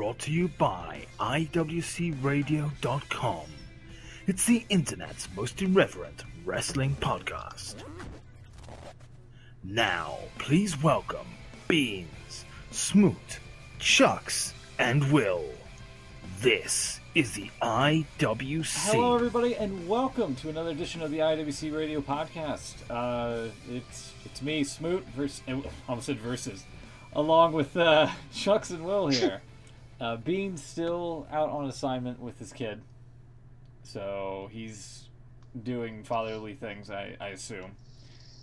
brought to you by IWCRadio.com. It's the internet's most irreverent wrestling podcast. Now, please welcome Beans, Smoot, Chucks, and Will. This is the IWC. Hello, everybody, and welcome to another edition of the IWC Radio Podcast. It's me, Smoot, versus, along with Chucks and Will here. Bean's still out on assignment with his kid, so he's doing fatherly things, I assume.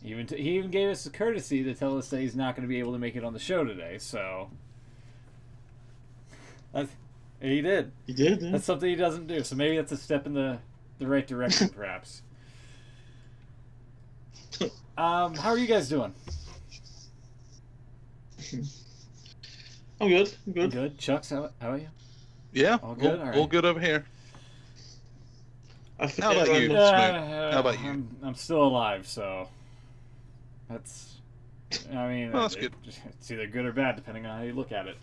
He even gave us the courtesy to tell us that he's not going to be able to make it on the show today, so... He did. He did, yeah. That's something he doesn't do, so maybe that's a step in the right direction, perhaps. How are you guys doing? I'm good. Good. Chucks, how are you? Yeah, all good. All good over here. How about you, Smoot? How about you? I'm still alive, so that's. I mean, well, that's good. It's either good or bad depending on how you look at it.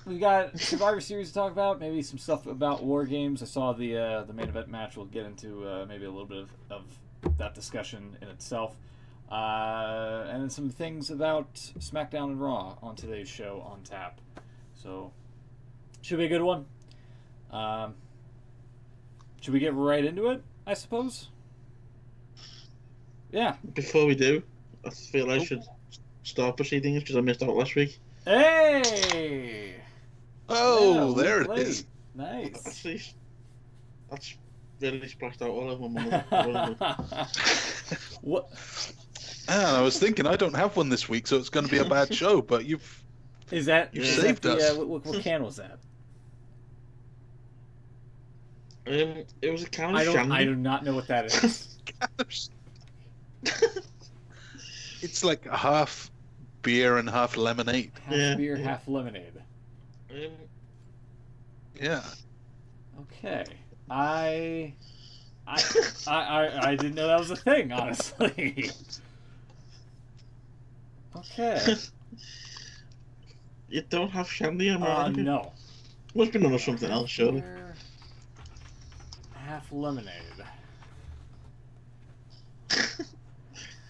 We got Survivor Series to talk about. Maybe some stuff about War Games. I saw the main event match. We'll get into maybe a little bit of that discussion in itself. And then some things about SmackDown and Raw on today's show on tap. So, should be a good one. Should we get right into it, I suppose? Yeah. Before we do, I feel I should start proceedings because I missed out last week. Hey! Oh, yeah, there it is. Nice. That's really splashed out all over my What? I was thinking I don't have one this week, so it's going to be a bad show. But you've saved us. What can was that? It was a can of shandy. I do not know what that is. It's like half beer and half lemonade. Half beer, half lemonade. Yeah. Okay. I didn't know that was a thing, honestly. Okay. You don't have shandy anymore? No. Must be known as something else, surely. Half lemonade.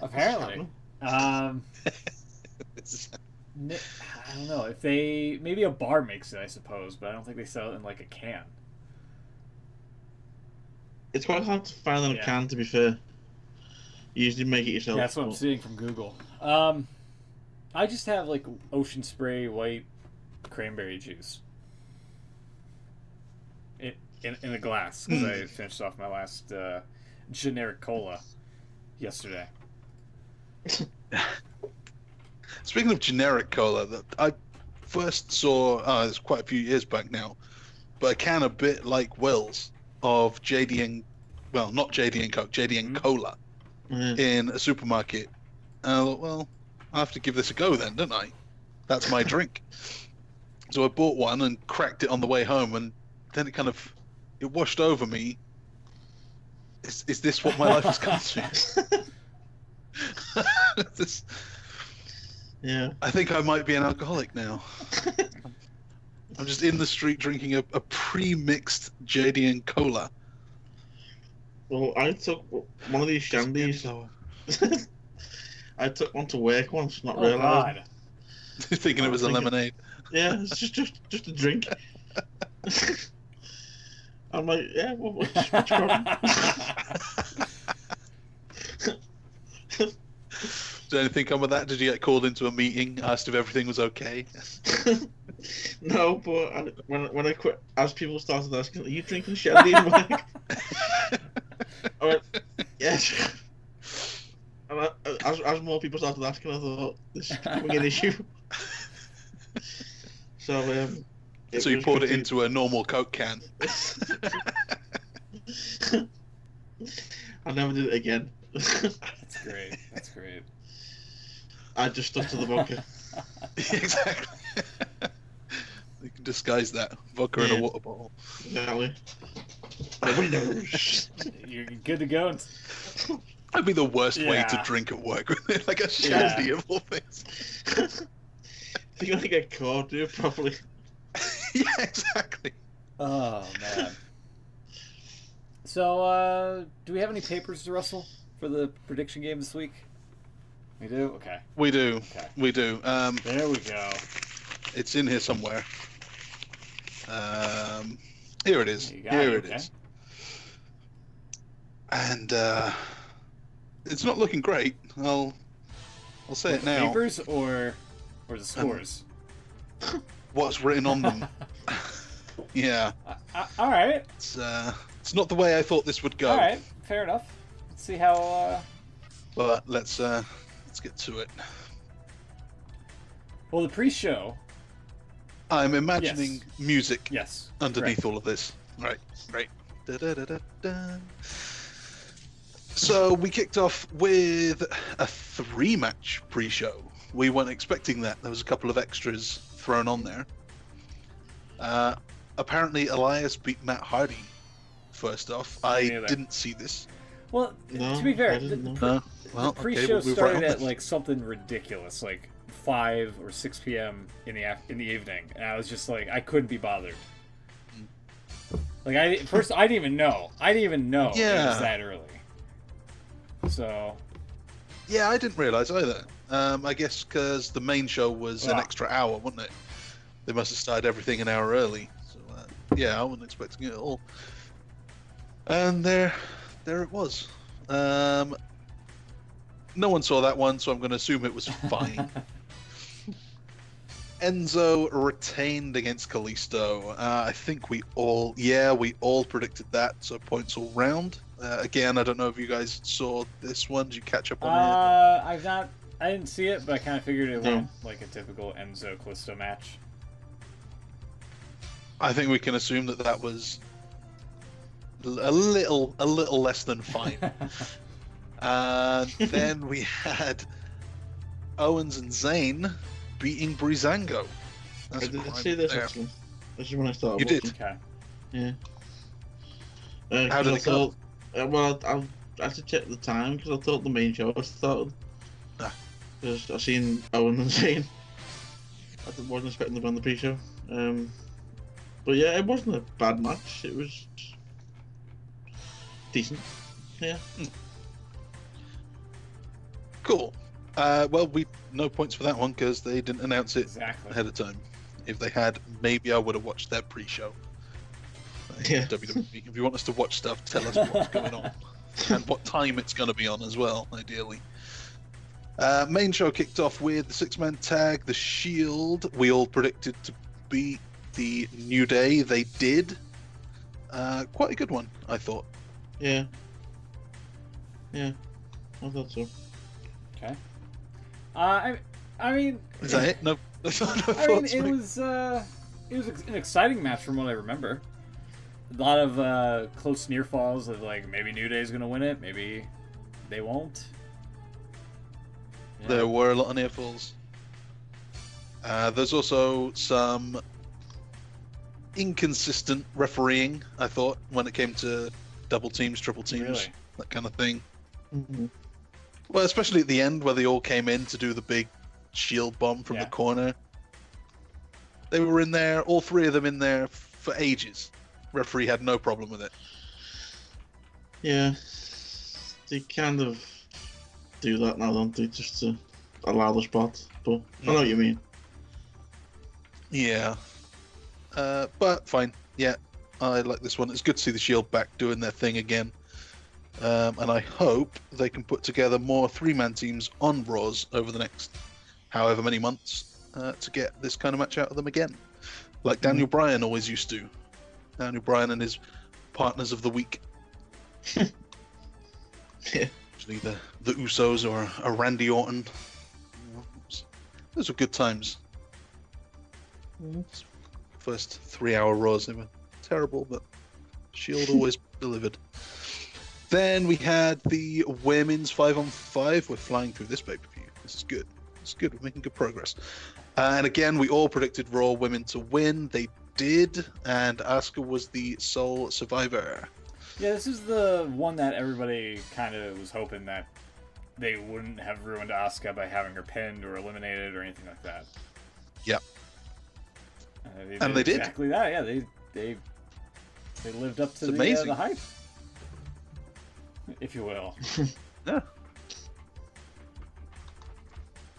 Apparently. I don't know if maybe a bar makes it, I suppose, but I don't think they sell it in like a can. It's quite hard to find in a can, to be fair. You usually make it yourself. Yeah, that's what I'm seeing from Google. I just have like Ocean Spray white cranberry juice in a glass because I finished off my last generic cola yesterday. Speaking of generic cola, that I first saw, it's quite a few years back now, but a can a bit like Will's of JD and, well, not JD and Coke, JD and Cola in a supermarket. And I thought, well, I'll have to give this a go then, don't I? That's my drink. So I bought one and cracked it on the way home, and then it washed over me. Is this what my life has come to? Yeah. I think I might be an alcoholic now. I'm just in the street drinking a pre-mixed JD and Cola. Well, I took one of these shandies. I took one to work once, not realising. Thinking it was a lemonade. Yeah, it's just a drink. I'm like, yeah, what's your problem? Did anything come of that? Did you get called into a meeting, asked if everything was okay? No, but when I quit, as people started asking, are you drinking shandy in work? I went, yes. And as more people started asking, I thought, this is becoming an issue. So, so you poured it into a normal Coke can. I never did it again. That's great. That's great. I just stuck to the vodka. Exactly. You can disguise that. Vodka in a water bottle. Exactly. You're good to go. That'd be the worst way to drink at work, like a shandy of all things. They're gonna get caught, dude, probably. Yeah, exactly. Oh man. So, do we have any papers to rustle for the prediction game this week? We do. Okay. We do. Okay. We do. There we go. It's in here somewhere. Here it is. You got Here it, it is. And it's not looking great. I'll say it now. Papers or the scores? What's written on them? Yeah. All right. It's not the way I thought this would go. All right. Fair enough. Let's see how. But let's get to it. Well, the pre-show. I'm imagining Yes. music Yes. underneath correct. all of this. Right. Da-da-da-da-da. So we kicked off with a 3-match pre-show. We weren't expecting that. There was a couple of extras thrown on there. Apparently, Elias beat Matt Hardy. First off, I neither. didn't see this. Well, No, to be fair, I didn't know. No. Well, the pre-show okay, we'll move started right on at then. like something ridiculous, like 5 or 6 p.m. in the evening, and I was just like, I couldn't be bothered. Like I didn't even know. I didn't even know it Yeah. was that early. So Yeah, I didn't realize either. I guess because the main show was an Ah. extra hour, wasn't it? They must have started everything an hour early. So yeah, I wasn't expecting it at all. And there it was. No one saw that one, so I'm going to assume it was fine. Enzo retained against Kalisto. I think we all predicted that, so points all round. Again, I don't know if you guys saw this one. Did you catch up on it? I didn't see it, but I kind of figured it No. went like a typical Enzo Callisto match. I think we can assume that was a little less than fine. And then we had Owens and Zayn beating Breezango. I That's didn't quite see this there. actually. This is when I started You did? watching. Okay. Yeah. How did it go? Well, I had to check the time because I thought the main show had started. Ah. Because I seen Owen and Zayn. I wasn't expecting them on the pre-show. But yeah, it wasn't a bad match. It was decent. Yeah. Cool. Well, no points for that one because they didn't announce it Exactly. ahead of time. If they had, maybe I would have watched their pre-show. Yeah. WWE, if you want us to watch stuff, tell us what's going on and what time it's going to be on as well, ideally. Main show kicked off with the 6-man tag, The Shield. We all predicted to beat the New Day. They did. Quite a good one, I thought. Yeah. Yeah. I thought so. Okay. I mean, Is that it? No. no I mean, thoughts, it mate? was an exciting match from what I remember. A lot of close near falls of like maybe New Day's gonna win it, maybe they won't. Yeah. There were a lot of near falls. There's also some inconsistent refereeing, I thought, when it came to double teams, triple teams, Really? that kind of thing. Mm-hmm. Well, especially at the end where they all came in to do the big shield bomb from Yeah. the corner. They were in there, all 3 of them in there for ages. Referee had no problem with it. Yeah. They kind of do that now, don't they? Just to allow the spot. But I know what you mean. Yeah. But fine. Yeah, I like this one. It's good to see the Shield back doing their thing again. And I hope they can put together more 3-man teams on Raws over the next however many months to get this kind of match out of them again. Like Daniel Bryan always used to. Daniel Bryan and his partners of the week. Yeah. Usually the Usos or a Randy Orton. Those were good times. First 3-hour Raws, they were terrible, but Shield always delivered. Then we had the women's 5-on-5. We're flying through this pay-per-view. This is good. It's good. We're making good progress. And again, we all predicted Raw women to win. They did, and Asuka was the sole survivor. Yeah, this is the one that everybody kind of was hoping that they wouldn't have ruined Asuka by having her pinned or eliminated or anything like that. Yeah. And they did. exactly that. Yeah, they lived up to amazing. The hype, if you will. Yeah.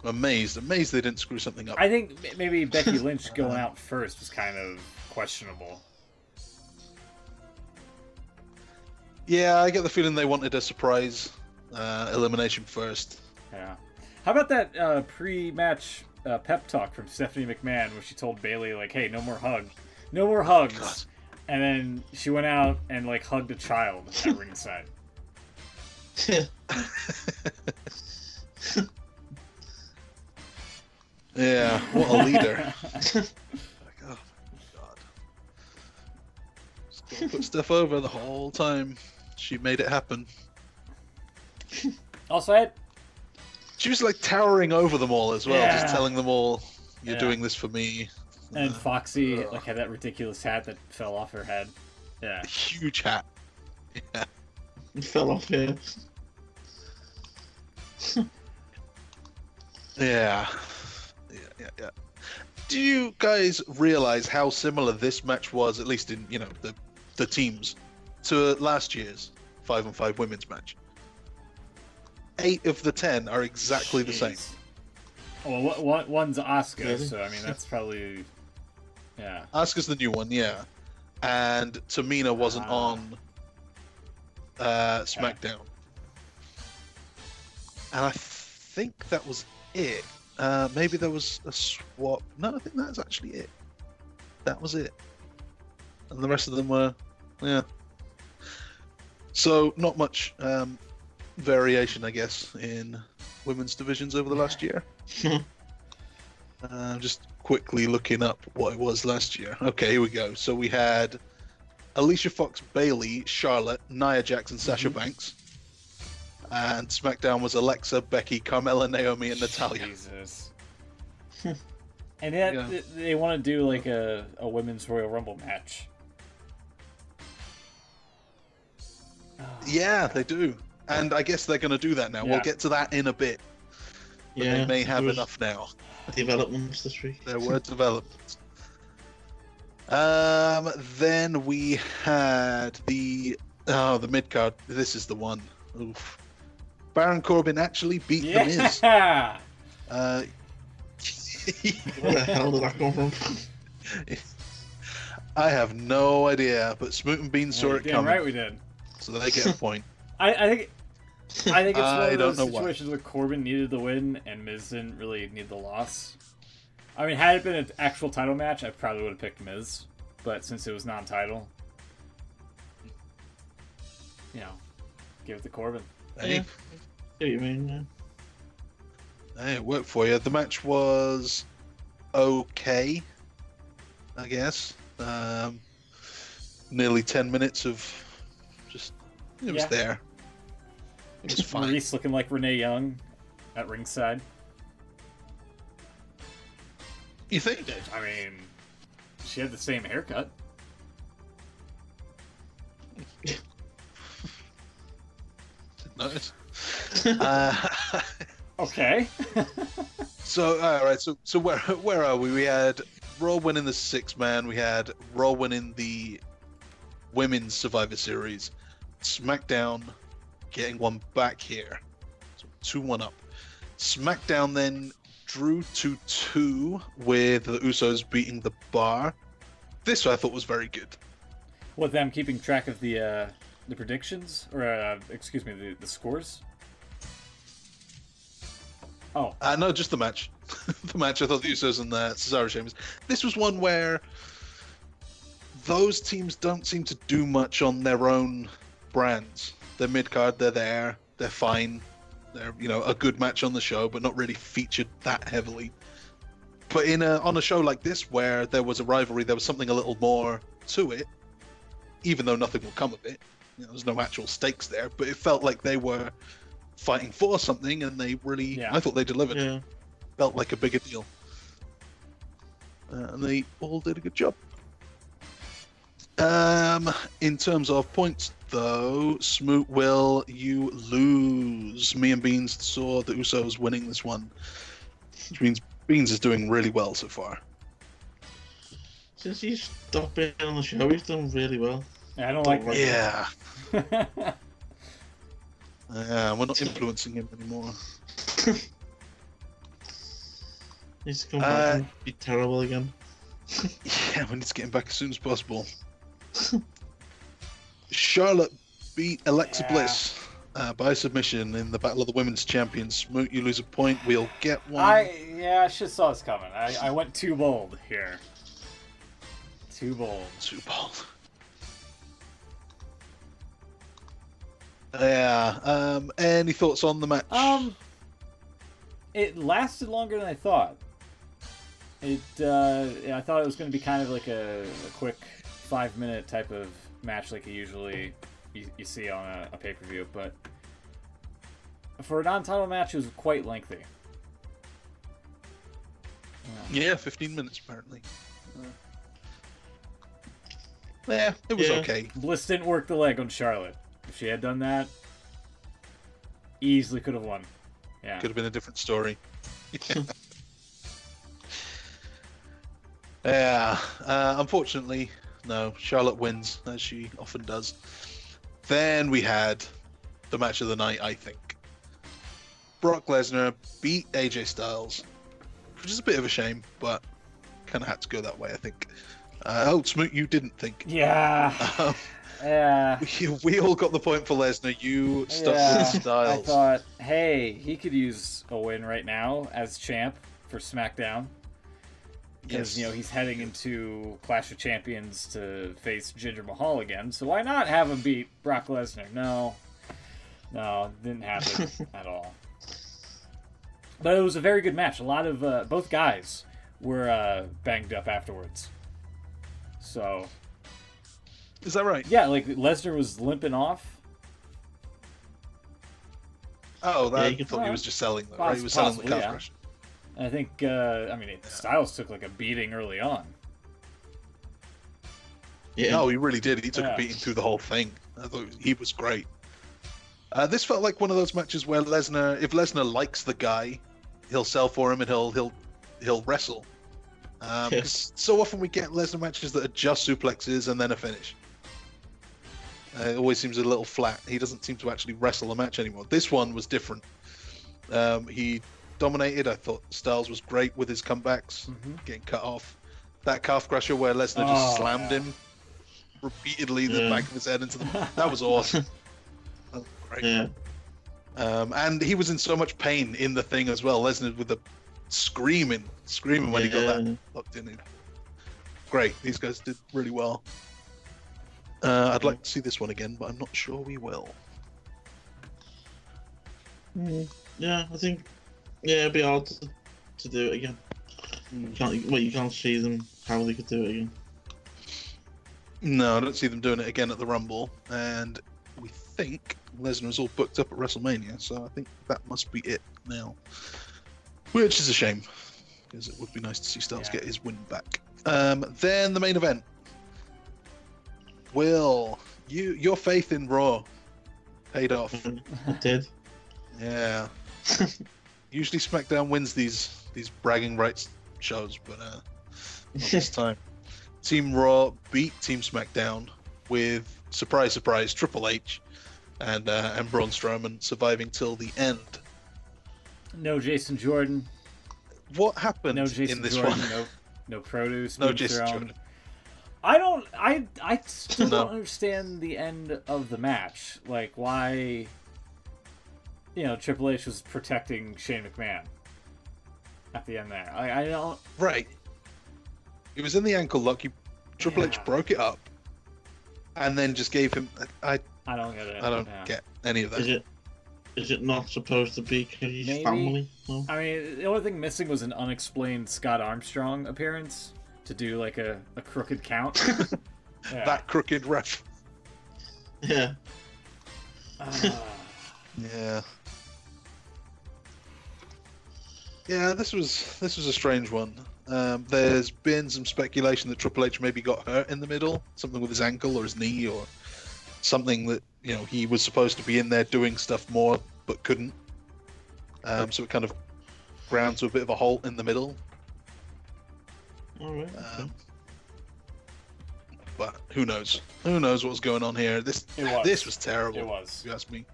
Amazed they didn't screw something up. I think maybe Becky Lynch going out first was kind of questionable. Yeah, I get the feeling they wanted a surprise elimination first. Yeah. How about that pre-match pep talk from Stephanie McMahon, where she told Bayley like, "Hey, no more hugs," God. and then she went out and like hugged a child at ringside. Yeah, what a leader. Like, oh my God. Just gotta put stuff over the whole time. She made it happen. Also, She was like towering over them all as well, Yeah. just telling them all, "You're Yeah. doing this for me." and Foxy like had that ridiculous hat that fell off her head. Yeah. Huge hat. Yeah. It fell off here. Yeah. Yeah. Do you guys realize how similar this match was, at least in, the teams, to last year's 5-on-5 women's match? 8 of the 10 are exactly the same. Jeez. Well, one's Asuka, Really? so I mean that's probably yeah. Asuka's the new one, yeah. And Tamina wasn't on SmackDown. And I think that was it. Maybe there was a swap. No, I think that's actually it. That was it. And the rest of them were, yeah. So, not much variation, I guess, in women's divisions over the last year. Just quickly looking up what it was last year. Okay, here we go. So we had Alicia Fox, Bayley, Charlotte, Nia Jax, and Sasha Banks. And SmackDown was Alexa, Becky, Carmella, Naomi, and Natalya. Jesus. And yet Yeah. they want to do like a women's Royal Rumble match. Yeah, they do. And I guess they're going to do that now. Yeah. We'll get to that in a bit. But they may have there was enough now. developments this week. There were developments. Then we had the mid card. This is the one. Oof. Baron Corbin actually beat The Miz. Yeah. Where the hell did that come from? I have no idea, but Smoot and Bean saw it Damn coming, right we did. so they get a point. I think it's one I of those don't know why. situations where Corbin needed the win and Miz didn't really need the loss. I mean, had it been an actual title match, I probably would have picked Miz. But since it was non-title, give it to Corbin. Hey, Yeah. See what you mean, yeah. hey, it worked for you. The match was okay, I guess. Nearly 10 minutes of just it was Yeah. there. It was fine. Maurice looking like Renee Young at ringside. You think? I mean, she had the same haircut. Notice. Okay. So all right. So where are we? We had Raw winning the 6-man. We had Raw winning the Women's Survivor Series. SmackDown getting one back here. So 2-1 up. SmackDown then drew 2-2 with the Usos beating the Bar. This I thought was very good. With them keeping track of the predictions, or excuse me, the scores. Oh, No, just the match. The match. I thought the Usos and the Cesaro Sheamus. This was one where those teams don't seem to do much on their own brands. They're mid-card, they're there, they're fine. They're, a good match on the show, but not really featured that heavily. But on a show like this, where there was a rivalry, there was something a little more to it, even though nothing will come of it. There's no actual stakes there, but it felt like they were fighting for something, and they really, Yeah. I thought they delivered. Yeah. Felt like a bigger deal. And they all did a good job. In terms of points, though, Smoot, Will, you lose. Me and Beans saw the Usos winning this one, which means Beans is doing really well so far. Since he's stopped being on the show, he's done really well. I don't like Yeah. Yeah, we're not influencing him anymore. Needs to come back and be terrible again. Yeah, we need to get him back as soon as possible. Charlotte beat Alexa Bliss by submission in the Battle of the Women's Champions. Smoot, you lose a point. We'll get one. I should have saw this coming. I went too bold here. Too bold. Too bold. Yeah. Any thoughts on the match? It lasted longer than I thought. I thought it was going to be kind of like a quick 5-minute type of match like you see on a pay-per-view, but for a non-title match, it was quite lengthy. Yeah, 15 minutes apparently. Yeah, it was okay. Bliss didn't work the leg on Charlotte. If she had done that, easily could have won. Yeah, Could have been a different story. Yeah. Unfortunately, no. Charlotte wins, as she often does. Then we had the match of the night, I think. Brock Lesnar beat AJ Styles, which is a bit of a shame, but kind of had to go that way, I think. Smoot, you didn't think. Yeah. Yeah. We all got the point for Lesnar. You stuck with Styles. I thought, hey, he could use a win right now as champ for SmackDown. Because, he's heading into Clash of Champions to face Jinder Mahal again. So why not have him beat Brock Lesnar? No, it didn't happen at all. But it was a very good match. A lot of both guys were banged up afterwards. So, is that right? Yeah, like Lesnar was limping off. Oh, I thought he was just selling them. Right? He was selling the calf crusher. I think, Styles took like a beating early on. Yeah. No, he really did. He took a beating through the whole thing. I thought he was great. This felt like one of those matches where if Lesnar likes the guy, he'll sell for him and he'll wrestle. Because so often we get Lesnar matches that are just suplexes and then a finish. It always seems a little flat. He doesn't seem to actually wrestle a match anymore. This one was different. He dominated. I thought Styles was great with his comebacks, getting cut off. That calf crusher where Lesnar just slammed him repeatedly, the back of his head into the... That was awesome. That was great. Yeah. And he was in so much pain in the thing as well. Lesnar with the screaming when he got that locked in. Great. These guys did really well. I'd like to see this one again, but I'm not sure we will. Yeah, I think it'd be hard to do it again. You can't see them how they could do it again. No, I don't see them doing it again at the Rumble, and we think Lesnar's all booked up at WrestleMania, so I think that must be it now. Which is a shame, because it would be nice to see Styles get his win back. Then the main event. Will, your faith in Raw paid off. It did. Yeah. Usually SmackDown wins these bragging rights shows, but not this time. Team Raw beat Team SmackDown with, surprise, surprise, Triple H and Braun Strowman surviving till the end. No Jason Jordan. What happened in this Jordan, one? No produce. No Jason Jordan. I still don't understand the end of the match. Like, why, Triple H was protecting Shane McMahon at the end there. I don't... Right. He was in the ankle lock. Triple H broke it up and then just gave him... I don't get it. I don't get any of that. Is it not supposed to be because he's Maybe. family? No? I mean, the only thing missing was an unexplained Scott Armstrong appearance to do like a crooked count. That crooked ref. Yeah. Yeah. Yeah, this was a strange one. There's been some speculation that Triple H maybe got hurt in the middle, something with his ankle or his knee or something that, he was supposed to be in there doing stuff more but couldn't. So it kind of ground to a bit of a halt in the middle. All right. Okay. But who knows? Who knows what was going on here? This was terrible. It was. If you ask me.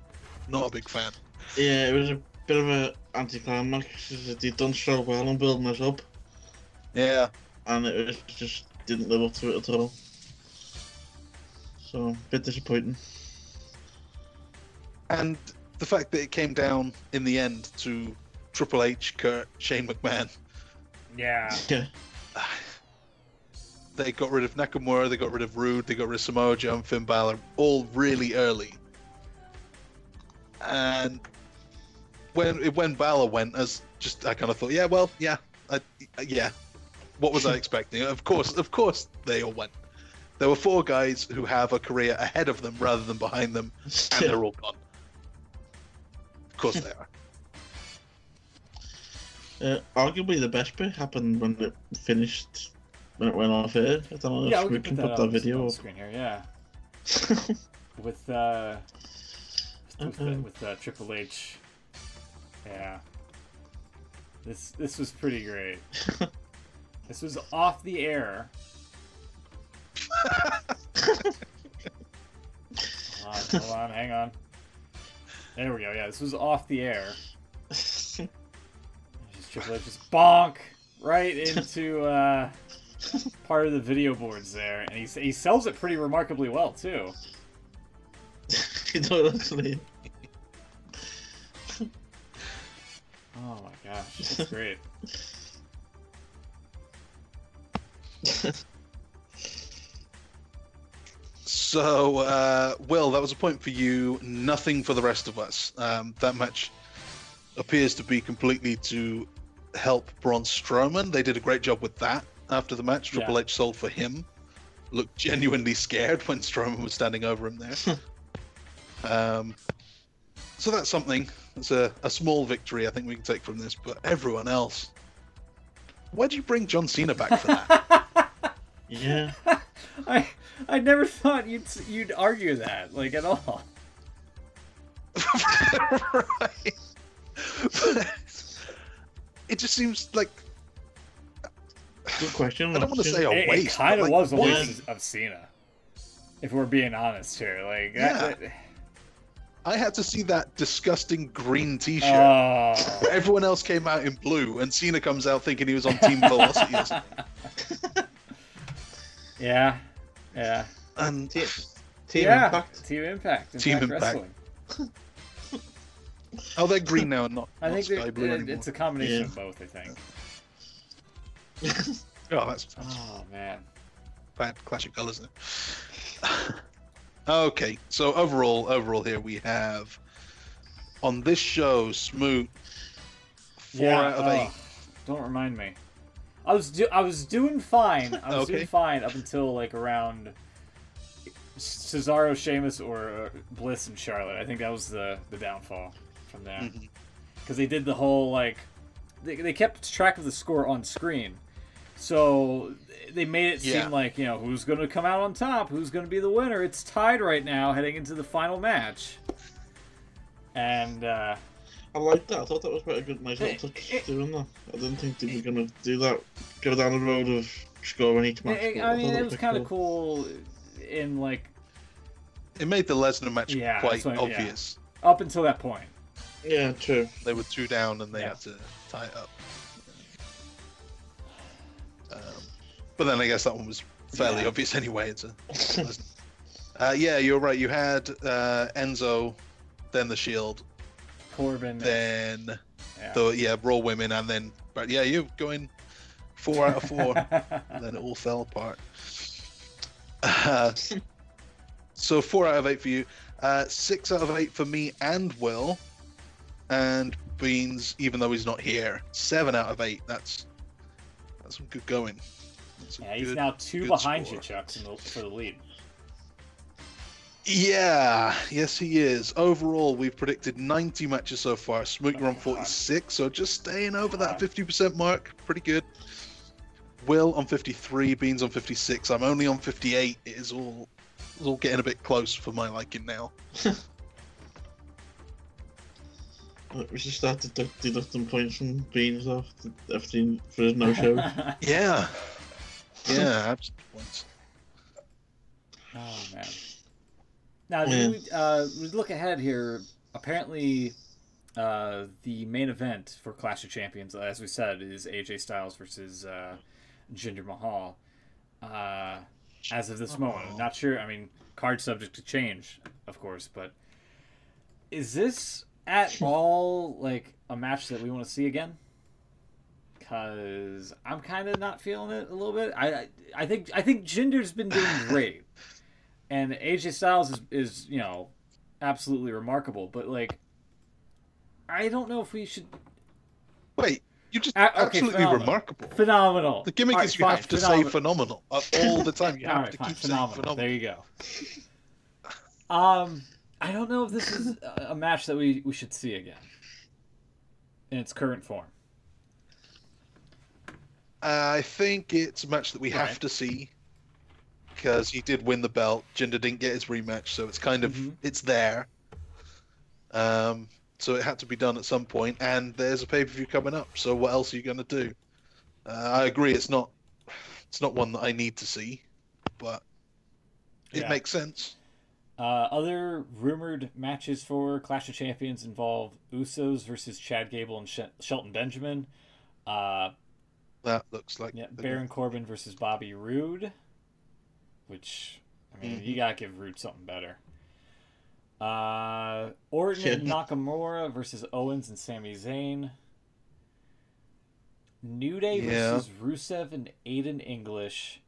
Not a big fan. Yeah, it was a bit of an anticlimax. They'd done so well on building this up, Yeah. and it just didn't live up to it at all. So, a bit disappointing. And the fact that it came down in the end to Triple H, Kurt, Shane McMahon. Yeah. Yeah. They got rid of Nakamura, they got rid of Rude, they got rid of Samoa Joe and Finn Balor all really early. And when Balor went, I kind of thought, yeah, well, yeah, yeah. What was I expecting? Of course, they all went. There were 4 guys who have a career ahead of them rather than behind them, and they're all gone. Of course they are. Arguably, the best bit happened when it finished, when it went off air. I don't know if we can put that video on up. the screen here. Yeah. with Triple H. Yeah. This was pretty great. This was off the air. Hold on, hang on. There we go. Yeah, this was off the air. Just Triple H just bonk right into part of the video boards there, and he sells it pretty remarkably well too. He does actually. Oh my gosh, that's great. So, Will, that was a point for you, nothing for the rest of us. That match appears to be completely to help Braun Strowman. They did a great job with that after the match. Triple H sold for him. Looked genuinely scared when Strowman was standing over him there. So that's something. It's a small victory I think we can take from this, but everyone else... Why'd you bring John Cena back for that? Yeah. I never thought you'd argue that, like, at all. Right. But it just seems like... Good question. I don't want to say a waste. It kind of was a what? waste of Cena, if we're being honest here. Like, Yeah. I had to see that disgusting green T-shirt. Oh. Everyone else came out in blue, and Cena comes out thinking he was on Team Velocity or something. Yeah. And Team Impact. Team Impact. Wrestling. Oh, they're green now and not Sky Blue anymore. it's a combination of both, I think. Oh, that's Oh man. bad classic colours there. Okay, so overall here we have on this show, Smoot, 4 out of 8. Don't remind me. I was doing fine. I was doing fine up until like around Cesaro, Sheamus, or Bliss and Charlotte. I think that was the downfall from there. Because they did the whole like they kept track of the score on screen. So they made it seem like, you know, who's going to come out on top, who's going to be the winner. It's tied right now heading into the final match. And I like that. I thought that was quite a good, nice little touch doing that. I didn't think they were going to do that, go down the road of scoring each match. I mean, it was kind of cool in like... It made the Lesnar match quite obvious. Yeah. Up until that point. Yeah, true. They were 2 down and they had to tie it up. But then I guess that one was fairly obvious anyway. It's yeah, you're right. You had Enzo, then the Shield, Corbin, then the Raw Women, and then you going 4 out of 4. And then it all fell apart. So 4 out of 8 for you, 6 out of 8 for me and Will, and Beans, even though he's not here, 7 out of 8. That's some good going. He's now 2 behind you, Chucks, for the lead. Yeah, yes he is. Overall, we've predicted 90 matches so far. Smoot, you're on 46, so just staying over that 50% mark. Pretty good. Will on 53, Beans on 56. I'm only on 58. It is all getting a bit close for my liking now. We should start deducting points from Beans off for his no-show. Yeah. Yeah, absolute points. Oh man. Now, we look ahead here. Apparently, the main event for Clash of Champions, as we said, is AJ Styles versus Jinder Mahal. As of this moment, I'm not sure. I mean, card subject to change, of course, but is this at all like a match that we want to see again? Because I'm kind of not feeling it a little bit. I think Jinder's been doing great. And AJ Styles is absolutely remarkable, but like, I don't know if we should. Wait, you just absolutely remarkable. Phenomenal. The gimmick is you have to say phenomenal all the time. You have to keep saying phenomenal. There you go. I don't know if this is a match that we should see again in its current form. I think it's a match that we have to see. Because he did win the belt, Jinder didn't get his rematch, so it's kind of it's there. So it had to be done at some point, and there's a pay-per-view coming up. So what else are you going to do? I agree, it's not one that I need to see, but it makes sense. Other rumored matches for Clash of Champions involve Usos versus Chad Gable and Shelton Benjamin. That looks like Baron Corbin versus Bobby Roode. Which, I mean, you gotta give Roode something better. Orton and Nakamura versus Owens and Sami Zayn. New Day versus Rusev and Aiden English.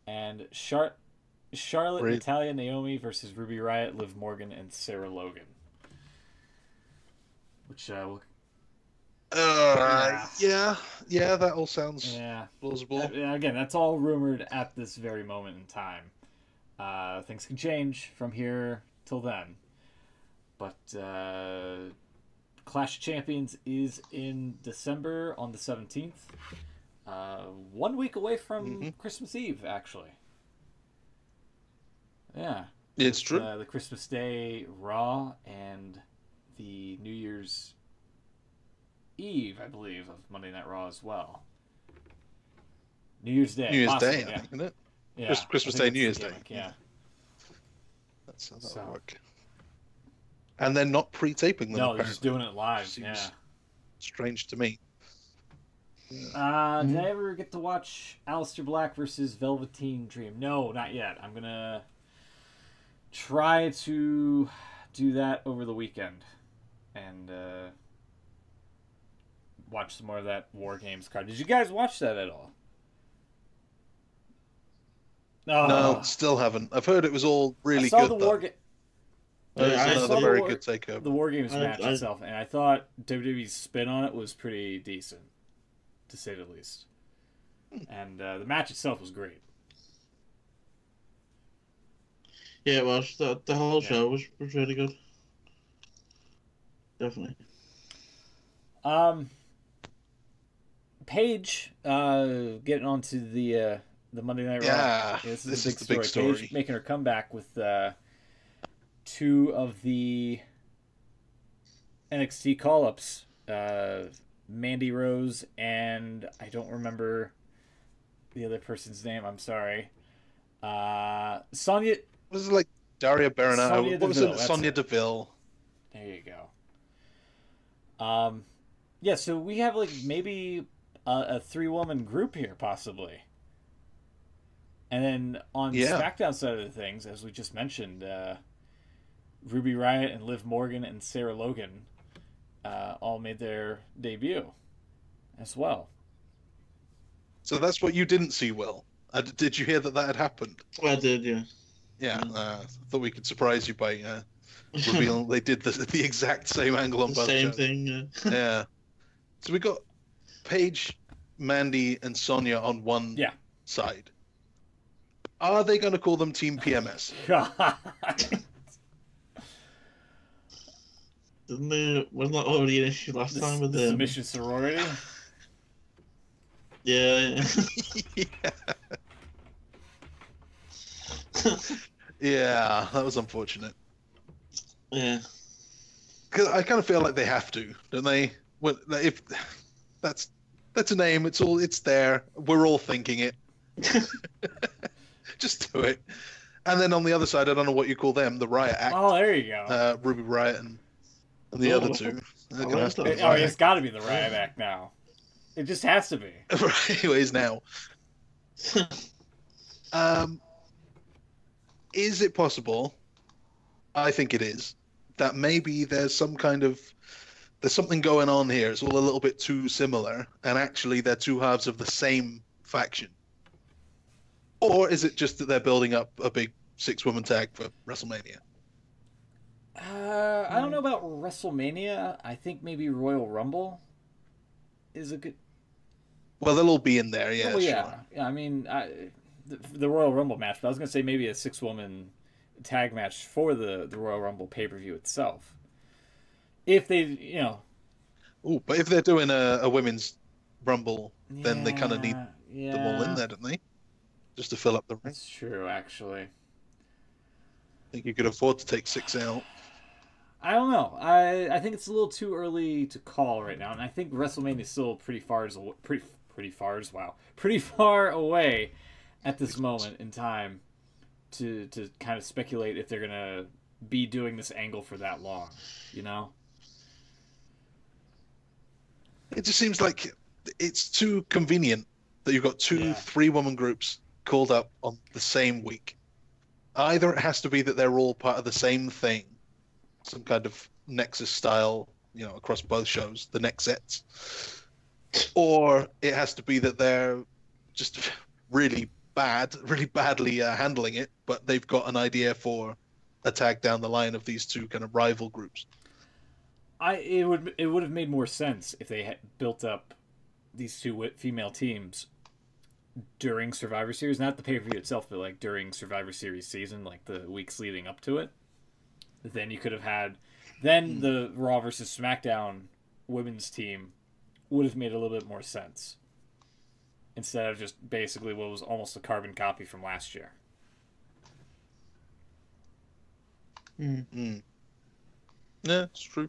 And Charlotte, Natalya, Naomi versus Ruby Riott, Liv Morgan, and Sarah Logan. Which, that all sounds plausible. Again, that's all rumored at this very moment in time. Things can change from here till then. But Clash of Champions is in December on the 17th. 1 week away from Christmas Eve, actually. Yeah. It's true. The Christmas Day Raw and the New Year's Eve, I believe, of Monday Night Raw as well. New Year's Day. I think, isn't it? Yeah. Christmas Day, New Year's Day. Yeah. That's how that work. And they're not pre-taping them. No, they're just doing it live. Seems strange to me. Did I ever get to watch Aleister Black versus Velveteen Dream? No, not yet. I'm gonna try to do that over the weekend and watch some more of that War Games card. Did you guys watch that at all? No, still haven't. I've heard it was all really good. I saw very good takeover. The War Games match itself, and I thought WWE's spin on it was pretty decent, to say the least. And the match itself was great. Yeah, it was. The whole show was really good. Definitely. Paige, getting on to the Monday Night Raw. Yeah, this is the big story. Paige making her comeback with two of the NXT call-ups, Mandy Rose and I don't remember the other person's name. I'm sorry. Sonya. This is like Daria Berenato. What was it? Sonya Deville. There you go. Yeah, so we have like maybe a 3-woman group here, possibly. And then on the SmackDown side of the things, as we just mentioned, Ruby Riott and Liv Morgan and Sarah Logan all made their debut as well. So that's what you didn't see, Will. Did you hear that had happened? I did, yeah. Yeah, I thought we could surprise you by revealing they did the exact same angle on both same shows. Thing, yeah. So we got Paige, Mandy, and Sonya on one side. Are they going to call them Team PMS? Wasn't that already an issue last time with the submission sorority? Yeah. Yeah, that was unfortunate. Yeah. Because I kind of feel like they have to, don't they? Well, if that's a name, it's there. We're all thinking it. Just do it. And then on the other side, I don't know what you call them, the Riot Act. Oh, there you go. Ruby Riot and the other two. It's got to be the Riot Act now. It just has to be. Anyways, now. Is it possible? I think it is. That maybe there's something going on here. It's all a little bit too similar, and actually they're two halves of the same faction. Or is it just that they're building up a big 6-woman tag for WrestleMania? I don't know about WrestleMania. I think maybe Royal Rumble is a good. Well, they'll all be in there, yeah. Oh, yeah. Sure. Yeah, I mean, the Royal Rumble match, but I was going to say maybe a 6-woman tag match for the Royal Rumble pay-per-view itself. If they, Oh, but if they're doing a women's Rumble, then they kind of need them all in there, don't they? Just to fill up the ring. That's true, actually. I think you could afford to take 6 out. I don't know. I think it's a little too early to call right now, and I think WrestleMania is still pretty far away at this moment in time to kind of speculate if they're gonna be doing this angle for that long. It just seems like it's too convenient that you've got 2 3-woman groups called up on the same week. Either it has to be that they're all part of the same thing, some kind of Nexus style, across both shows, the Nexets, or it has to be that they're just really badly handling it, but they've got an idea for a tag down the line of these 2 kind of rival groups. It would have made more sense if they had built up these 2 female teams during Survivor Series, not the pay-per-view itself, but like during Survivor Series season, like the weeks leading up to it. Then you could have had, the Raw versus SmackDown women's team would have made a little bit more sense instead of just basically what was almost a carbon copy from last year. Yeah, it's true.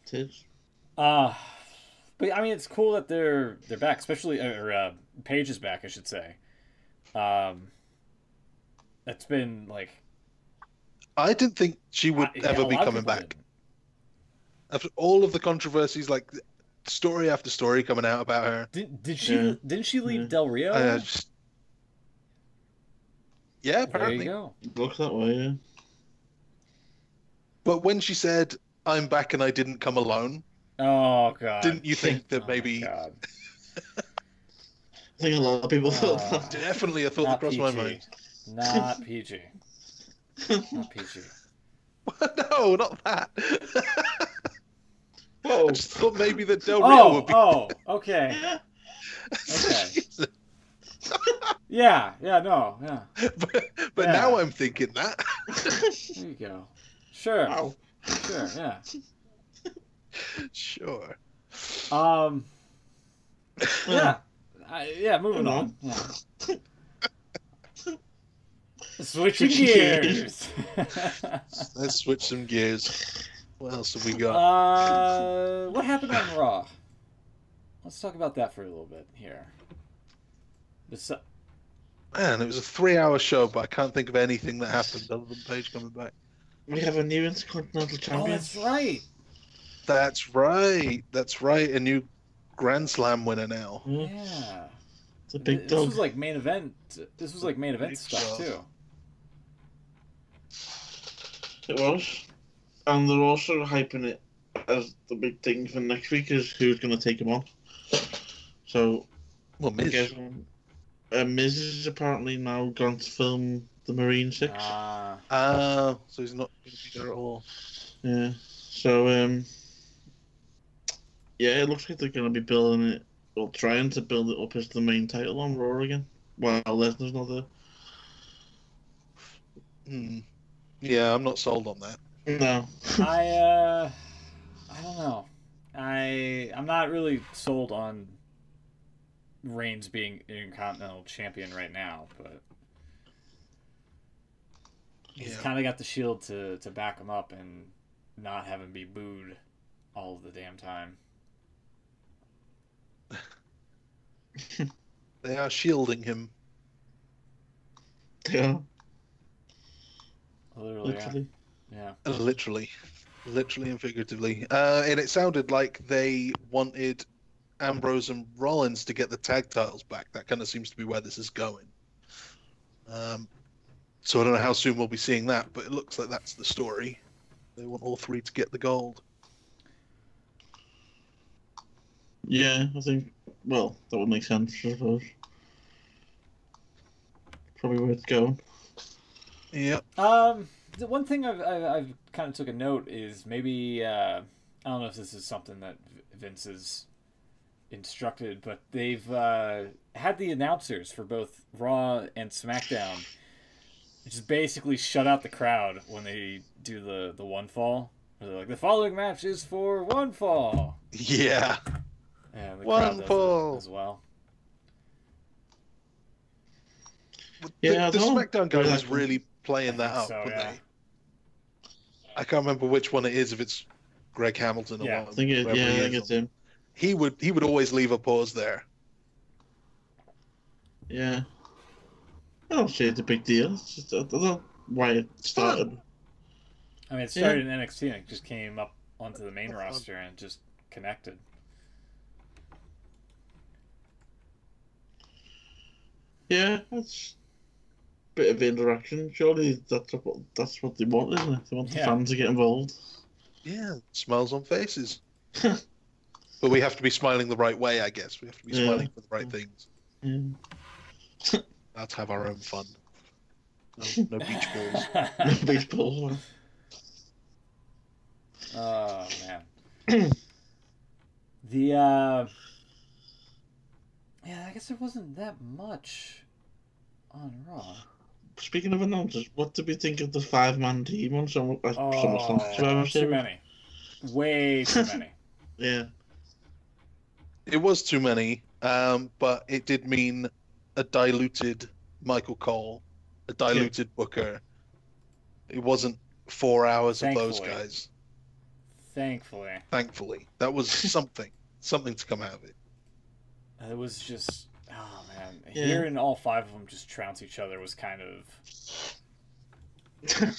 It is. But I mean, it's cool that they're back, especially Paige is back, I should say. That's been like. I didn't think she would ever be coming back. After all of the controversies, like story after story coming out about her. Did she? Yeah. Didn't she leave Del Rio? Yeah, apparently. There you go. Looks that way, yeah. But when she said, "I'm back and I didn't come alone," oh god! Didn't you think that maybe? I think a lot of people thought that. Definitely a thought that crossed my mind. Not PG. Not PG. No, not that. Whoa. I just thought maybe that Del Rio would be. Oh, okay. Okay. Yeah, no, yeah. But now I'm thinking that. There you go. Sure. Wow. Sure, yeah. Sure. Yeah. Moving on. Yeah. Switching gears. Let's switch some gears. What else have we got? What happened on Raw? Let's talk about that for a little bit here. Man, it was a 3-hour show, but I can't think of anything that happened other than Paige coming back. We have a new Intercontinental Champion. Oh, that's right. That's right. A new Grand Slam winner now. Yeah. It's a big dog. This was like main event. This was like main event stuff too. It was. And they're also hyping it as the big thing for next week is who's going to take him on. So, well, Miz. Miz is apparently now gone to film the Marine 6. So he's not going to be there at all. Yeah. So, yeah, it looks like they're going to be building it, or trying to build it up as the main title on Raw again, while Lesnar's not there. Yeah, I'm not sold on that. No. I don't know. I'm not really sold on Reigns being Intercontinental Champion right now, but He's Yeah. kind of got the Shield to back him up and not have him be booed all of the damn time. They are shielding him. Yeah, Literally, literally. yeah. Literally and figuratively. And it sounded like they wanted Ambrose and Rollins to get the tag titles back. That kind of seems to be where this is going. So I don't know how soon we'll be seeing that, but it looks like that's the story. They want all three to get the gold. Yeah, I think. Well, that would make sense, I suppose. Probably where it's going. Yep. The one thing I've kind of took a note is maybe I don't know if this is something that Vince has instructed, but they've had the announcers for both Raw and SmackDown just basically shut out the crowd when they do the one fall. They're like, the following match is for one fall. Yeah. And the One crowd does fall. it as well. Yeah, the I don't SmackDown guy really was like- really playing that think up, so, weren't yeah. they? I can't remember which one it is, if it's Greg Hamilton or Yeah. what. I think, whoever he I is. think it's him. He would always leave a pause there. Yeah. I don't say it's a big deal. It's just, I don't know why it started. I mean, it started in NXT and it just came up onto the main roster and just connected. Yeah, that's a bit of interaction. Surely that's what they want, isn't it? They want the Yeah. fans to get involved. Yeah, smiles on faces. But we have to be smiling the right way, I guess. We have to be Yeah. smiling for the right things. Yeah. Let's have our own fun. No beach balls. Baseball. Oh man. Yeah, I guess there wasn't that much on Raw. Speaking of announcers, what did we think of the 5-man team on SummerSlam? Survivor Too Series? many. Way too many. Yeah. It was too many, but it did mean a diluted Michael Cole, a diluted Booker. It wasn't 4 hours of those Thankfully. guys. Thankfully. That was something to come out of it. It was just, oh man. Yeah. Hearing all 5 of them just trounce each other was kind of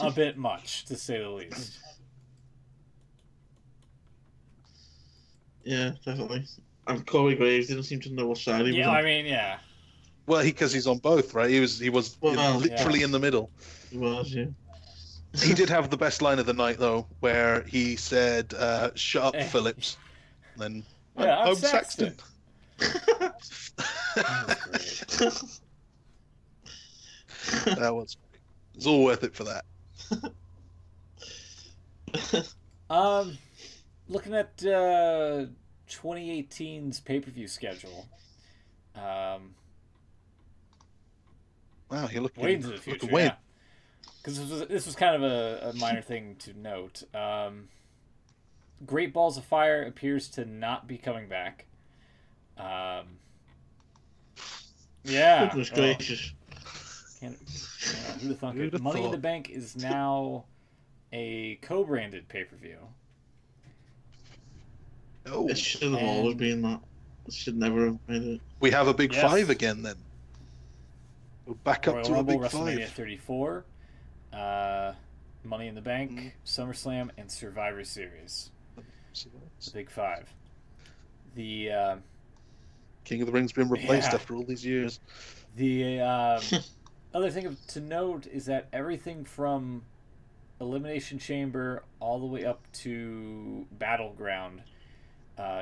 a bit much, to say the least. Yeah, definitely. And Corey Graves didn't seem to know what side he was Yeah, on. I mean, yeah. Well, because he's on both, right? He was Well, literally yeah. in the middle. He was, yeah. He did have the best line of the night, though, where he said, "Shut up, Eh. Phillips." Then, Yeah, I'm "I'm Saxton." Saxton. That was great. That was. It's all worth it for that. Looking at 2018's pay-per-view schedule. Wow, you're looking Way into the future, looking way. yeah. Because this was kind of a minor thing to note. Great Balls of Fire appears to not be coming back. Yeah. Goodness oh, gracious. who'd have thunk Who'd it? have Money in thought? the Bank is now a co-branded pay-per-view. Oh, It should have always And- been that. It should never have made it. we have a big Yes. 5 again then. We're back up Royal to Rumble, a big WrestleMania 5. 34, Money in the Bank, Mhm. SummerSlam, and Survivor Series. The big 5. The King of the Ring's been replaced Yeah. after all these years. The other thing to note is that everything from Elimination Chamber all the way up to Battleground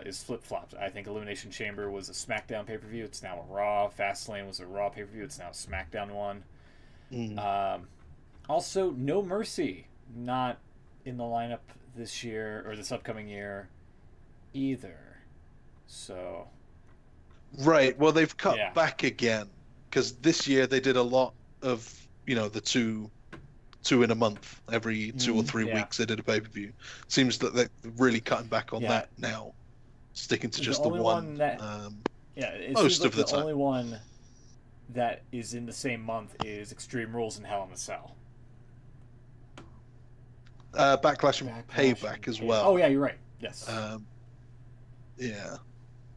is flip-flopped. I think Elimination Chamber was a SmackDown pay-per-view. It's now a Raw. Fastlane was a Raw pay-per-view. It's now a SmackDown one. Mm. Also, No Mercy, not in the lineup this year or this upcoming year either. So, Right. Well, they've cut Yeah. back again because this year they did a lot of the two in a month. Every 2 or 3 yeah. weeks they did a pay-per-view. Seems that they're really cutting back on Yeah. that now, sticking to The just the only one. one that- yeah, it Most seems like of the time. only one that is in the same month is Extreme Rules and Hell in a Cell. Backlash and Backlash Payback and as Pay- well. Oh yeah, you're right. Yes. Yeah,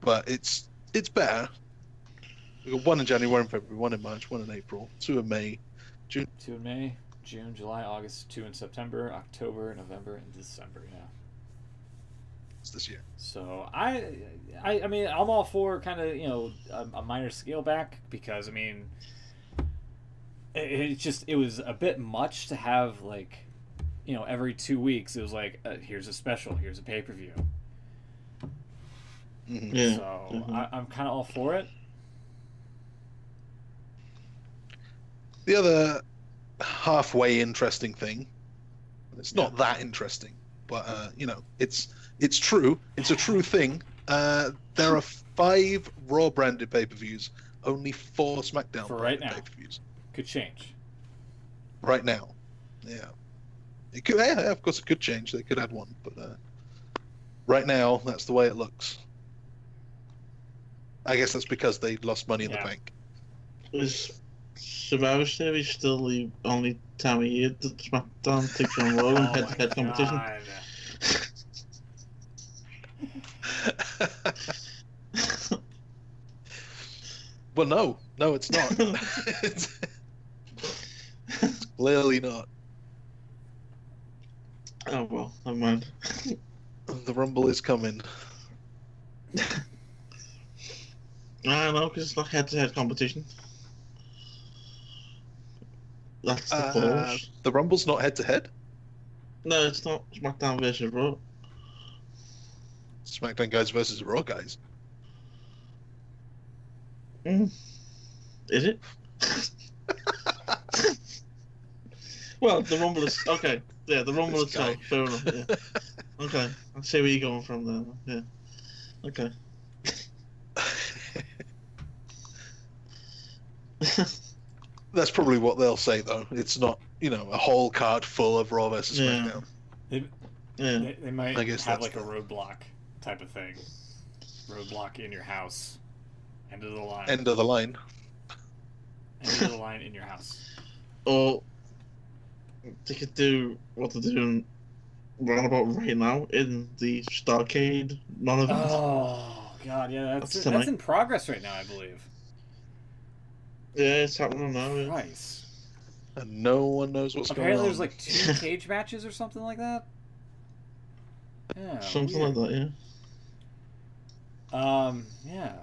but it's better. We got one in January and February, one in March, one in April, two in May, June. 2 in May, June, July, August. 2 in September, October, November, and December. Yeah. It's this year. So I mean, I'm all for kind of a minor scale back because I mean, it was a bit much to have like, every 2 weeks it was like here's a special, here's a pay-per-view. Mm-hmm. Yeah. So I'm kind of all for it. The other halfway interesting thing, it's not that interesting, but it's true. It's a true thing. There are 5 Raw branded pay-per-views, only 4 SmackDown For right branded now. pay-per-views. Could change. Right now, yeah. It could, yeah, of course, it could change. They could add one, but right now, that's the way it looks. I guess that's because they lost Money in the Bank. Is Survivor Series still the only time of year that SmackDown takes on Raw in head-to-head competition? Well, no, it's not. it's clearly not. Oh well, never mind. The Rumble is coming. I know, because it's not head-to-head competition. That's the pause. The Rumble's not head-to-head? No, it's not SmackDown versus Raw. SmackDown guys versus Raw guys. Is it? Well, the Rumble is... Okay, yeah, the Rumble This guy. itself, fair enough, yeah. Okay, I see where you're going from there, yeah. Okay. That's probably what they'll say, though. It's not, a whole card full of Raw versus SmackDown. They might I guess have that's like a roadblock type of thing. Roadblock in your house. End of the line. End of the line. End of the line in your house. Or they could do what they're doing right about right now in the Starcade non-event. Oh god, yeah, that's tonight. in progress right now, I believe. Yeah, it's happening now. Yeah. Christ. And no one knows what's Apparently going on. there's like 2 cage matches or something like that. Yeah. Something weird. like that, Yeah.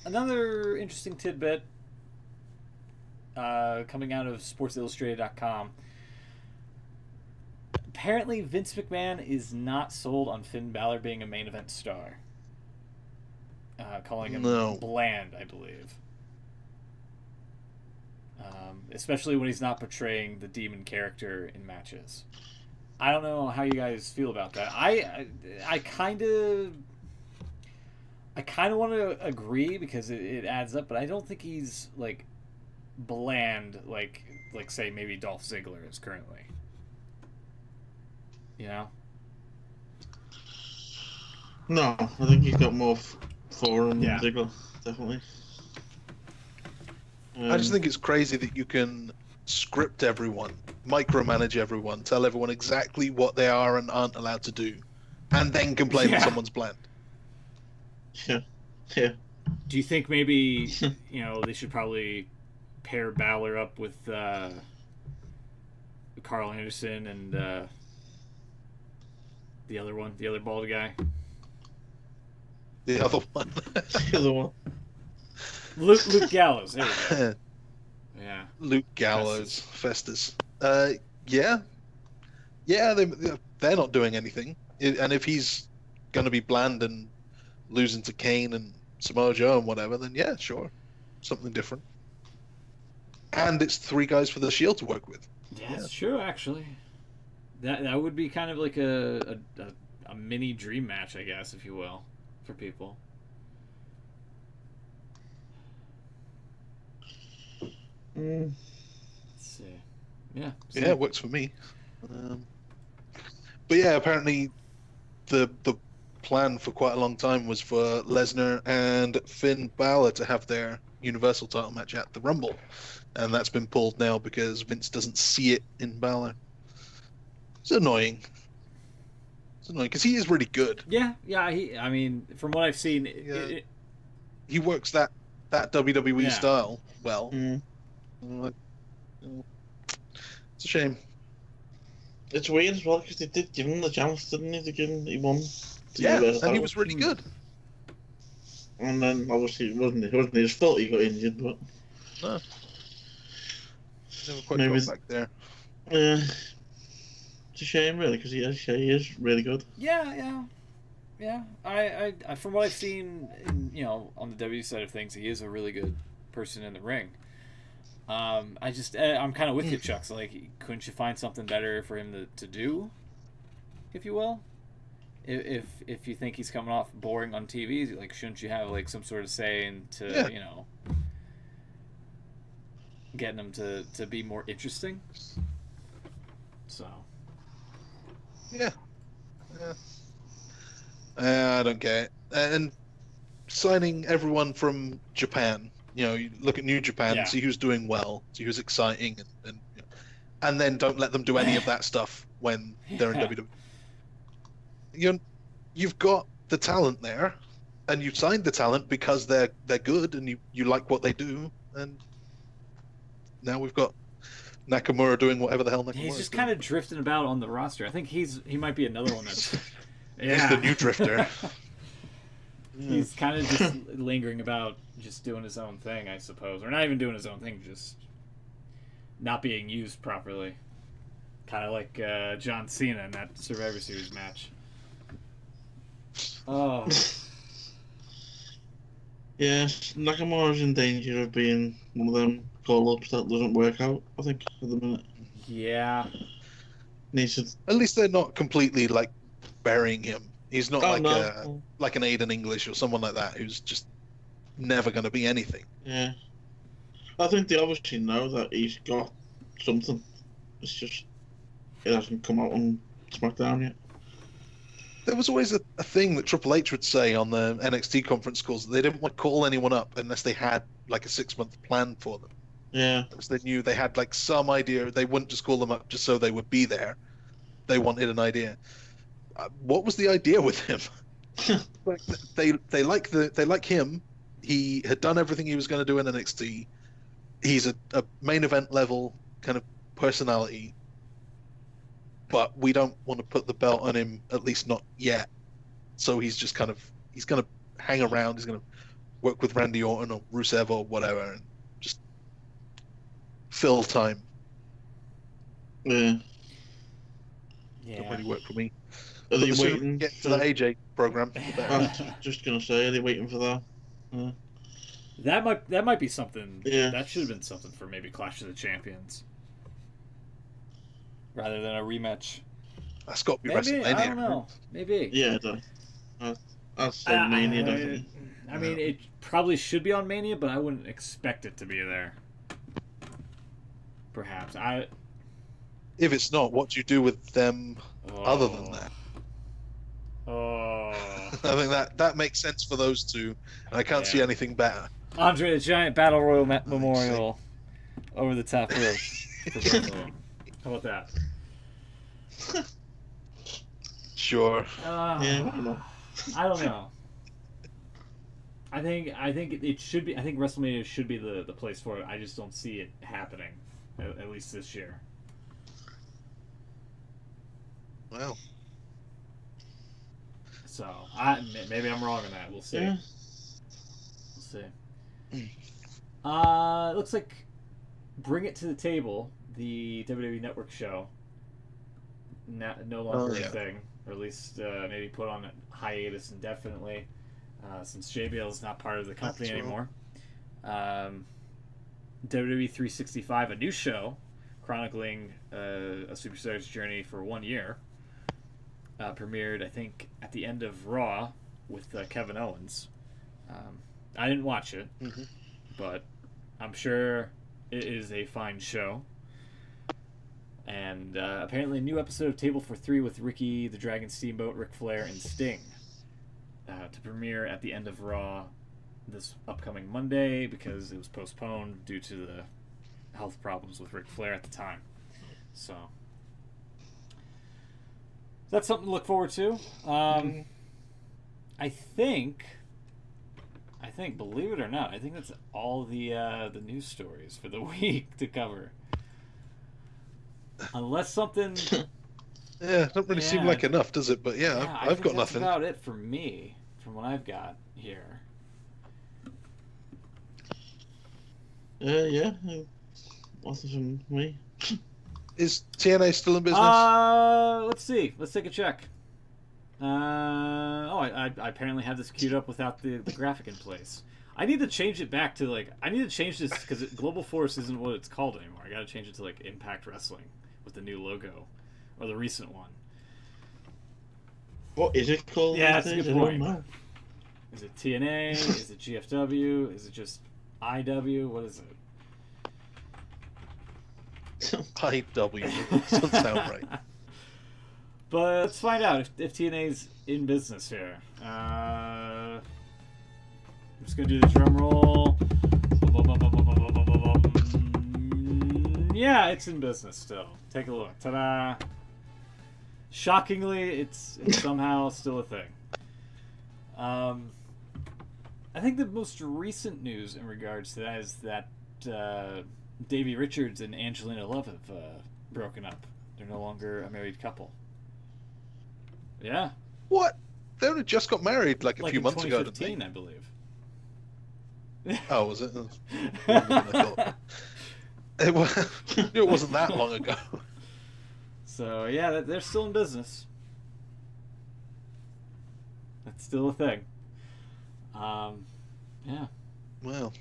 Another interesting tidbit coming out of SportsIllustrated.com. Apparently, Vince McMahon is not sold on Finn Balor being a main event star. Calling him bland, I believe. Especially when he's not portraying the demon character in matches. I don't know how you guys feel about that. I kind of want to agree because it adds up, but I don't think he's like bland like say maybe Dolph Ziggler is currently. You know? No, I think he's got more for him Yeah. than Ziggler, definitely. I just think it's crazy that you can script everyone, micromanage everyone, tell everyone exactly what they are and aren't allowed to do, and then complain that someone's bland. Yeah. Do you think maybe they should probably pair Balor up with Carl Anderson and the other bald guy? The other one. The other one. Luke Gallows. There we go. Yeah. Luke Gallows, Festus. Yeah, they're not doing anything, and if he's going to be bland and losing to Kane and Samoa Joe and whatever, then yeah, sure, something different. And it's 3 guys for the Shield to work with. Yeah, that's true. Actually, that would be kind of like a mini dream match, I guess, if you will, for people. Let's see. Yeah. Yeah, it works for me. But yeah, apparently the plan for quite a long time was for Lesnar and Finn Balor to have their Universal title match at the Rumble. and that's been pulled now because Vince doesn't see it in Balor. It's annoying. It's annoying because he is really good. Yeah. I mean, from what I've seen, He works that WWE style well. Mm. It's a shame. It's weird as well because they did give him the chance, didn't they? He won. And he was really good. And then obviously it wasn't his fault he got injured, but No. Never quite Maybe got back there. it's a shame really because he is really good. Yeah. I from what I've seen, on the W side of things, he is a really good person in the ring. I'm kind of with you, Chuck. So, like, couldn't you find something better for him to do, if you will? If you think he's coming off boring on TV, like, shouldn't you have like some sort of say into getting him to be more interesting? So. Yeah. I don't get it. And signing everyone from Japan, you look at New Japan, see who's doing well, see who's exciting, and then don't let them do any of that stuff when they're in WWE. You've got the talent there, and you've signed the talent because they're good, and you like what they do, and now we've got Nakamura doing whatever the hell Nakamura. He's just kind of drifting about on the roster. I think he might be another one that's. He's the new drifter. He's kind of just lingering about, just doing his own thing, I suppose, or not even doing his own thing, just not being used properly. Kind of like John Cena in that Survivor Series match. Oh. Yeah, Nakamura's in danger of being one of them call-ups that doesn't work out, I think, at the minute. Yeah. At least they're not completely, like, burying him. He's not like an Aiden English or someone like that who's just never going to be anything. Yeah. I think they obviously know that he's got something. It's just it hasn't come out on SmackDown yet. There was always a thing that Triple H would say on the NXT conference calls that they didn't want to call anyone up unless they had like a 6-month plan for them. Yeah. Because they knew they had like some idea. They wouldn't just call them up just so they would be there. They wanted an idea. What was the idea with him? Like, they like him. He had done everything he was going to do in NXT. He's a main event level kind of personality, but we don't want to put the belt on him, at least not yet. So he's going to hang around. He's going to work with Randy Orton or Rusev or whatever, and just fill time. Yeah. Don't really work for me. Are they the sooner we waiting get to the AJ program? I was just gonna say, are they waiting for that? That might be something. Yeah. That should have been something for maybe Clash of the Champions, rather than a rematch. That's got to be Maybe, WrestleMania. I don't know. Maybe. Yeah, I'd say Mania definitely. I mean, it probably should be on Mania, but I wouldn't expect it to be there. Perhaps If it's not, what do you do with them other than that? Oh. I think that makes sense for those two, and I can't see anything better. Andre the Giant Battle Royal Memorial over the top rope. How about that? Sure. Yeah, I don't know. I think it should be. I think WrestleMania should be the place for it. I just don't see it happening, at least this year. Well. So maybe I'm wrong on that. We'll see. Yeah. We'll see. It looks like Bring It to the Table, the WWE Network show, no longer a thing, or at least maybe put on a hiatus indefinitely, since JBL is not part of the company anymore. WWE 365, a new show chronicling a superstar's journey for 1 year. Premiered, I think, at the end of Raw with Kevin Owens. I didn't watch it, but I'm sure it is a fine show. And apparently a new episode of Table for Three with Ricky the Dragon Steamboat, Ric Flair, and Sting to premiere at the end of Raw this upcoming Monday because it was postponed due to the health problems with Ric Flair at the time. So that's something to look forward to. I think, believe it or not, I think that's all the news stories for the week to cover. Unless something. Yeah, it doesn't really seem like enough, does it? But yeah, I've got nothing. That's about it for me, from what I've got here. Yeah. Nothing from me. Is TNA still in business? Let's see. Let's take a check. I apparently have this queued up without the graphic in place. I need to change it back to I need to change this because Global Force isn't what it's called anymore. I got to change it to Impact Wrestling with the new logo, or the recent one. What is it called? Yeah, that's a good point. I don't know. Is it TNA? Is it GFW? Is it just IW? What is it? IW doesn't sound right. But let's find out if TNA's in business here. I'm just gonna do the drum roll. Yeah, it's in business still. Take a look. Ta-da! Shockingly, it's somehow still a thing. I think the most recent news in regards to that is that Davey Richards and Angelina Love have broken up. They're no longer a married couple. Yeah. What? They only just got married a few months ago, didn't they? 2015, I believe. Oh, was it? It wasn't that long ago. So yeah, they're still in business. That's still a thing. Yeah. Well.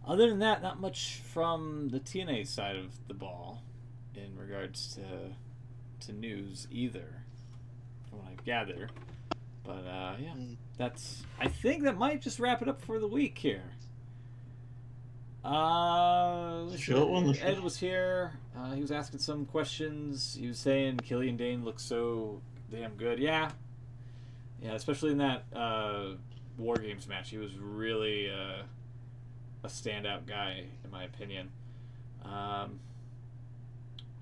Other than that, not much from the TNA side of the ball in regards to news either, from what I gather. But yeah, I think that might just wrap it up for the week here. Ed was here. He was asking some questions. He was saying Killian Dane looks so damn good. Yeah, especially in that War Games match. He was really a standout guy, in my opinion.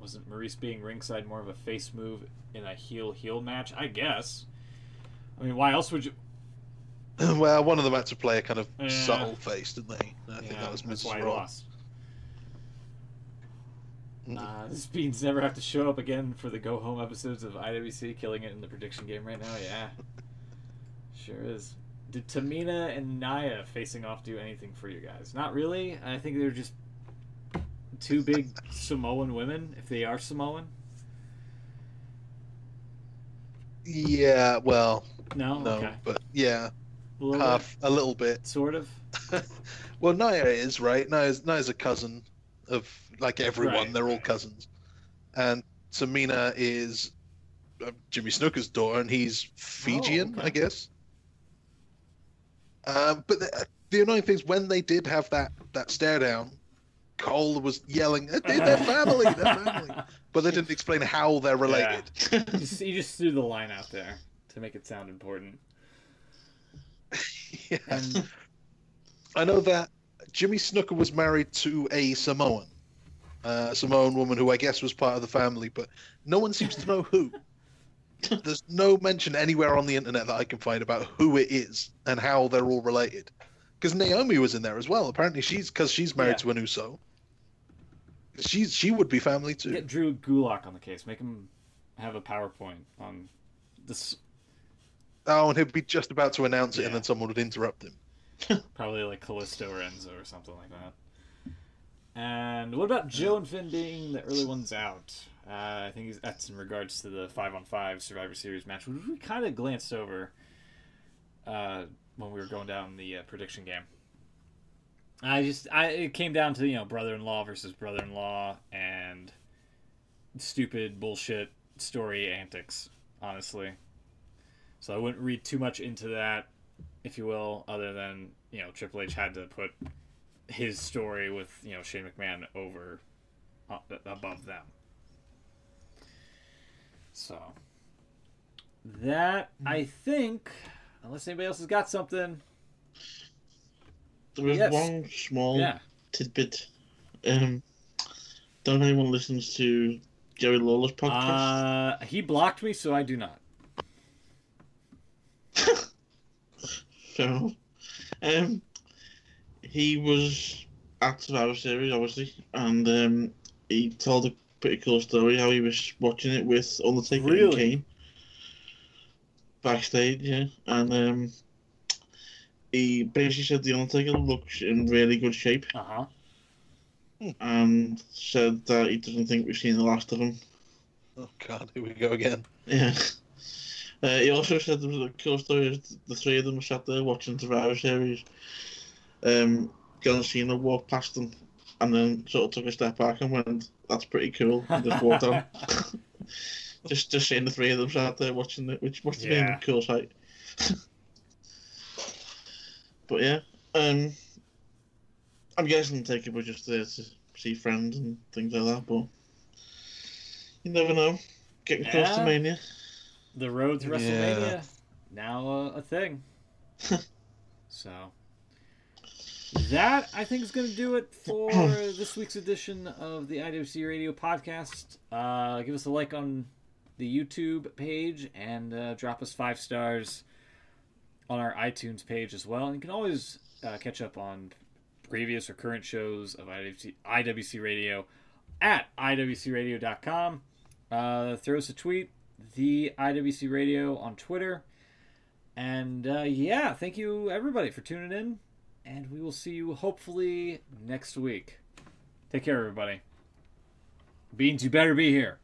Wasn't Maurice being ringside more of a face move in a heel match? I guess. I mean, why else would you? Well, one of them had to play a kind of subtle face, didn't they? I think that was that's Mrs. why he Raw. lost. This Beans never have to show up again for the go home episodes of IWC, killing it in the prediction game right now. Yeah, sure is. Did Tamina and Nia facing off do anything for you guys? Not really. I think they're just two big Samoan women, if they are Samoan. Yeah, well, no, okay. But yeah, a little bit, sort of. Well, Nia is right. Nia's a cousin of everyone. Right, They're all cousins, and Tamina is Jimmy Snuka's daughter, and he's Fijian, I guess. But the annoying thing is when they did have that stare down, Cole was yelling, "They're family, they're family," but they didn't explain how they're related. Yeah. You just threw the line out there to make it sound important. Yeah. I know that Jimmy Snuka was married to a Samoan woman who I guess was part of the family, but no one seems to know who. There's no mention anywhere on the internet that I can find about who it is and how they're all related. Because Naomi was in there as well. Apparently, she's married to an Uso. She would be family too. Get Drew Gulak on the case. Make him have a PowerPoint on this. Oh, and he'd be just about to announce it, and then someone would interrupt him. Probably like Callisto or Enzo or something like that. And what about Joe and Finn being the early ones out? I think that's in regards to the 5-on-5 Survivor Series match, which we kind of glanced over when we were going down the prediction game. It came down to brother-in-law versus brother-in-law and stupid bullshit story antics, honestly. So I wouldn't read too much into that, if you will, other than Triple H had to put his story with Shane McMahon above them. So that, I think, unless anybody else has got something. There was one small tidbit Don't anyone listens to Jerry Lawler's podcast? He blocked me, so I do not. Fair enough. He was at Survivor Series, obviously, and he told a pretty cool story how he was watching it with Undertaker and Kane backstage, yeah, and he basically said the Undertaker looks in really good shape, and said that he doesn't think we've seen the last of him. Oh God, here we go again. Yeah. He also said there was a cool story. The three of them were sat there watching Survivor Series. John Cena walked past them, and then sort of took a step back and went, "That's pretty cool," and just walked on. just seeing the three of them sat there watching it, which must have been a cool sight. But yeah, I'm guessing Taker was just there to see friends and things like that. But you never know. Getting close to Mania. The road to WrestleMania, now a thing. So, that, I think, is going to do it for this week's edition of the IWC Radio Podcast. Give us a like on the YouTube page and drop us 5 stars on our iTunes page as well. And you can always catch up on previous or current shows of IWC Radio at IWCRadio.com. Throw us a tweet. The IWC Radio on Twitter. And thank you everybody for tuning in, and we will see you hopefully next week. Take care, everybody. Beans, you better be here.